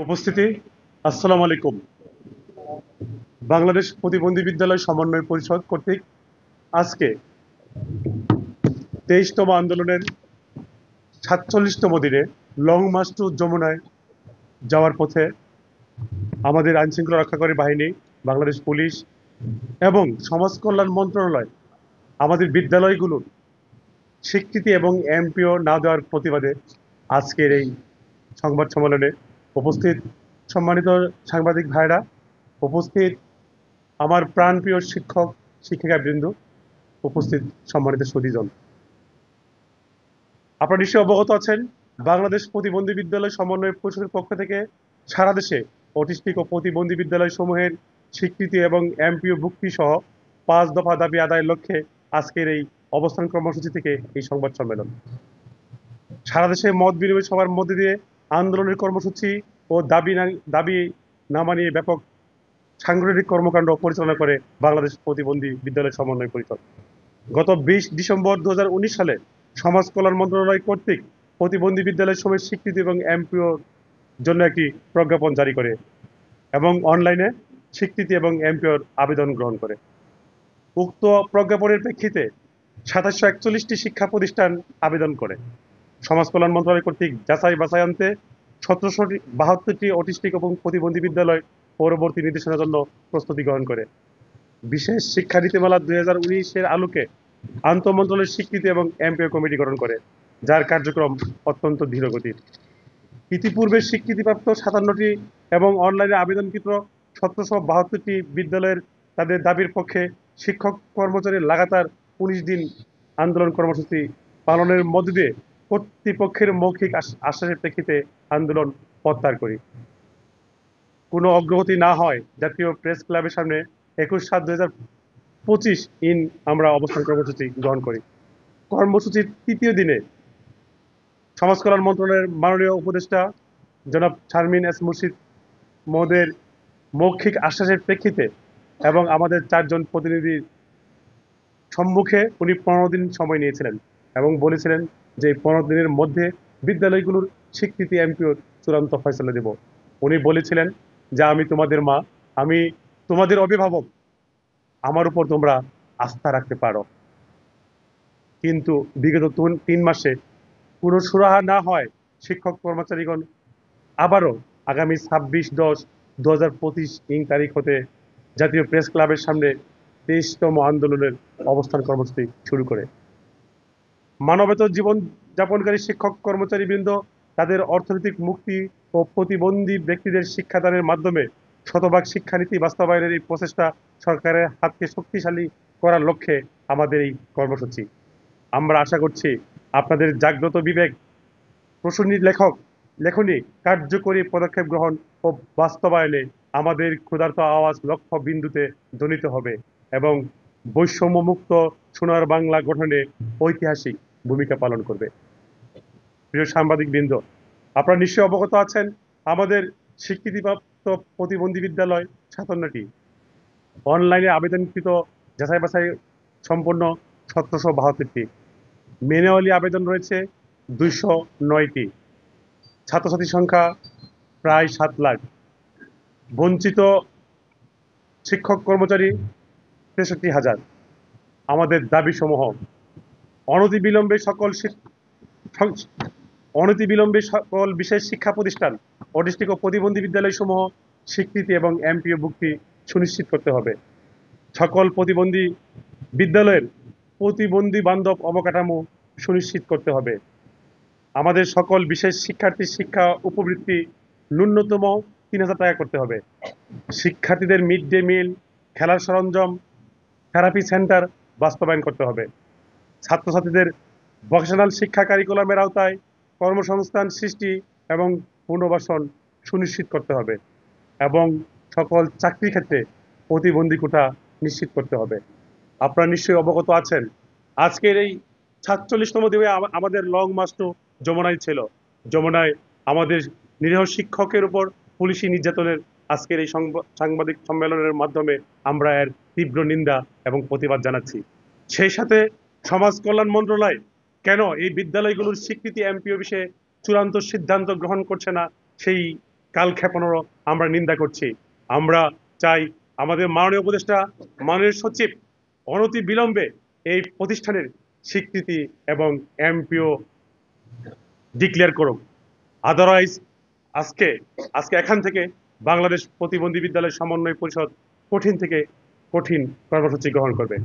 উপস্থিতি আসসালামু আলাইকুম। বাংলাদেশ প্রতিবন্ধী বিদ্যালয় সমন্বয় পরিষদ কর্তৃক আজকে 23তম আন্দোলনের 47তম দিনে লং মার্চ টু যমুনায় যাওয়ার পথে আমাদের আইন শৃঙ্খলা রক্ষাকারী বাহিনী, বাংলাদেশ পুলিশ এবং সমাজ কল্যাণ মন্ত্রণালয় আমাদের বিদ্যালয়গুলোর স্বীকৃতি এবং এমপিও না দেওয়ার প্রতিবাদে আজকের এই সংবাদ সম্মেলনে উপস্থিত সম্মানিত সাংবাদিক ভাইরা, উপস্থিত আমার প্রাণপ্রিয় শিক্ষক শিক্ষিকা বৃন্দ, উপস্থিত সম্মানিত সুধীজন। আপনারা নিশ্চয়ই অবগত আছেন, বাংলাদেশ প্রতিবন্ধী বিদ্যালয় সমন্বয় পরিষদের পক্ষ থেকে সারা দেশে অটিস্টিক ও প্রতিবন্ধী বিদ্যালয় সমূহের স্বীকৃতি এবং এমপিও ভুক্তি সহ 5 দফা দাবি আদায়ের লক্ষ্যে আজকের এই অবস্থান কর্মসূচি থেকে এই সংবাদ সম্মেলন। সারা দেশে মত বিনিময় সভার মধ্যে দিয়ে আন্দোলনের কর্মসূচি ও দাবি না মানিয়ে ব্যাপক সাংগঠনিক কর্মকাণ্ড পরিচালনা করে বাংলাদেশ প্রতিবন্ধী বিদ্যালয় সমন্বয় পরিষদ। গত 20 ডিসেম্বর 2019 সালে সমাজ কল্যাণ মন্ত্রণালয় কর্তৃক প্রতিবন্ধী বিদ্যালয় সমূহের স্বীকৃতি এবং এমপিওর জন্য একটি প্রজ্ঞাপন জারি করে এবং অনলাইনে স্বীকৃতি এবং এমপিওর আবেদন গ্রহণ করে। উক্ত প্রজ্ঞাপনের প্রেক্ষিতে 2741টি শিক্ষা প্রতিষ্ঠান আবেদন করে। সমাজ কল্যাণ মন্ত্রণালয় কর্তৃক যাচাই বাছাইন্তে 1772টি অটিস্টিক এবং প্রতিবন্ধী বিদ্যালয় পরবর্তী নির্দেশনার জন্য প্রস্তুতি গ্রহণ করে। বিশেষ শিক্ষা নীতিমালা 2019-এর আলোকে আন্তঃমন্ত্রণালয়ের স্বীকৃতি এবং এমপিও কমিটি গঠন করে, যার কার্যক্রম অত্যন্ত ধীরগতির। ইতিপূর্বে স্বীকৃতিপ্রাপ্ত 57টি এবং অনলাইনে আবেদনকৃত 1772টি বিদ্যালয়ের তাদের দাবির পক্ষে শিক্ষক কর্মচারী লাগাতার 19 দিন আন্দোলন কর্মসূচি পালনের মধ্য দিয়ে কর্তৃপক্ষের মৌখিক আশ্বাসের প্রেক্ষিতে আন্দোলন প্রত্যাহার করি। কোনো অগ্রগতি না হয় জাতীয় প্রেস ক্লাবের সামনে 21/7/2025 আমরা অবস্থান কর্মসূচি গ্রহণ করি। কর্মসূচির তৃতীয় দিনে সমাজ কল্যাণ মন্ত্রণালয়ের মাননীয় উপদেষ্টা জনাব শারমিন এস মুর্শিদ মহোদয়ের মৌখিক আশ্বাসের প্রেক্ষিতে এবং আমাদের 4 জন প্রতিনিধির সম্মুখে উনি 15 দিন সময় নিয়েছিলেন এবং বলেছিলেন যে এই 15 দিনের মধ্যে বিদ্যালয়গুলোর স্বীকৃতি এমপিওর চূড়ান্ত ফয়সালা দেব। উনি বলেছিলেন যে আমি তোমাদের মা, আমি তোমাদের অভিভাবক, আমার উপর তোমরা আস্থা রাখতে পারো। কিন্তু বিগত 3 মাসে কোনো সুরাহা না হয় শিক্ষক কর্মচারীগণ আবারও আগামী 26/10/2025 তারিখ হতে জাতীয় প্রেস ক্লাবের সামনে 23তম আন্দোলনের অবস্থান কর্মসূচি শুরু করে। মানবেতর জীবন যাপনকারী শিক্ষক কর্মচারীবৃন্দ তাদের অর্থনৈতিক মুক্তি ও প্রতিবন্ধী ব্যক্তিদের শিক্ষাদানের মাধ্যমে শতভাগ শিক্ষানীতি বাস্তবায়নের এই প্রচেষ্টা সরকারের হাতকে শক্তিশালী করার লক্ষ্যে আমাদের এই কর্মসূচি। আমরা আশা করছি আপনাদের জাগ্রত বিবেক, প্রসূনী লেখনী কার্যকরী পদক্ষেপ গ্রহণ ও বাস্তবায়নে আমাদের ক্ষুধার্ত আওয়াজ লক্ষ্য বিন্দুতে ধ্বনিত হবে এবং বৈষম্যমুক্ত সোনার বাংলা গঠনে ঐতিহাসিক ভূমিকা পালন করবে। প্রিয় সাংবাদিক বৃন্দ, আপনারা নিশ্চয়ই অবগত আছেন আমাদের স্বীকৃতিপ্রাপ্ত প্রতিবন্ধী বিদ্যালয় 57টি, অনলাইনে আবেদনকৃত যাচাই বাছাই সম্পন্ন 1772টি, ম্যানুয়ালি আবেদন রয়েছে 209টি, ছাত্রছাত্রীর সংখ্যা প্রায় 7 লাখ, বঞ্চিত শিক্ষক কর্মচারী 63,000। আমাদের দাবিসমূহ অনতিবিলম্বে সকল বিশেষ শিক্ষা প্রতিষ্ঠান, অটিস্টিক ও প্রতিবন্ধী বিদ্যালয়সমূহ স্বীকৃতি এবং এমপিও ভুক্তি সুনিশ্চিত করতে হবে। সকল প্রতিবন্ধী বিদ্যালয়ের প্রতিবন্ধী বান্ধব অবকাঠামো সুনিশ্চিত করতে হবে। আমাদের সকল বিশেষ শিক্ষার্থীর শিক্ষা উপবৃত্তি ন্যূনতম 3,000 টাকা করতে হবে। শিক্ষার্থীদের মিড ডে মিল, খেলার সরঞ্জাম, থেরাপি সেন্টার বাস্তবায়ন করতে হবে। ছাত্রছাত্রীদের ভোকেশনাল শিক্ষা কারিকুলামের আওতায় কর্মসংস্থান সৃষ্টি এবং পুনর্বাসন সুনিশ্চিত করতে হবে এবং সকল চাকরির ক্ষেত্রে প্রতিবন্ধী কোটা নিশ্চিত করতে হবে। আপনারা নিশ্চয়ই অবগত আছেন আজকের এই 47তম দিনে আমাদের লং মার্চ টু যমুনায় ছিল। যমুনায় আমাদের নিরীহ শিক্ষকের উপর পুলিশি নির্যাতনের আজকের এই সাংবাদিক সম্মেলনের মাধ্যমে আমরা এর তীব্র নিন্দা এবং প্রতিবাদ জানাচ্ছি। সেই সাথে সমাজ কল্যাণ মন্ত্রণালয় কেন এই বিদ্যালয়গুলোর স্বীকৃতি এমপিও বিষয়ে চূড়ান্ত সিদ্ধান্ত গ্রহণ করছে না, সেই কাল ক্ষেপণেরও আমরা নিন্দা করছি। আমরা চাই আমাদের মাননীয় উপদেষ্টা, মাননীয় সচিব অনতি বিলম্বে এই প্রতিষ্ঠানের স্বীকৃতি এবং এমপিও ডিক্লেয়ার করুক। আদারওয়াইজ আজকে আজকে এখান থেকে বাংলাদেশ প্রতিবন্ধী বিদ্যালয় সমন্বয় পরিষদ কঠিন থেকে কঠিন কর্মসূচি গ্রহণ করবে।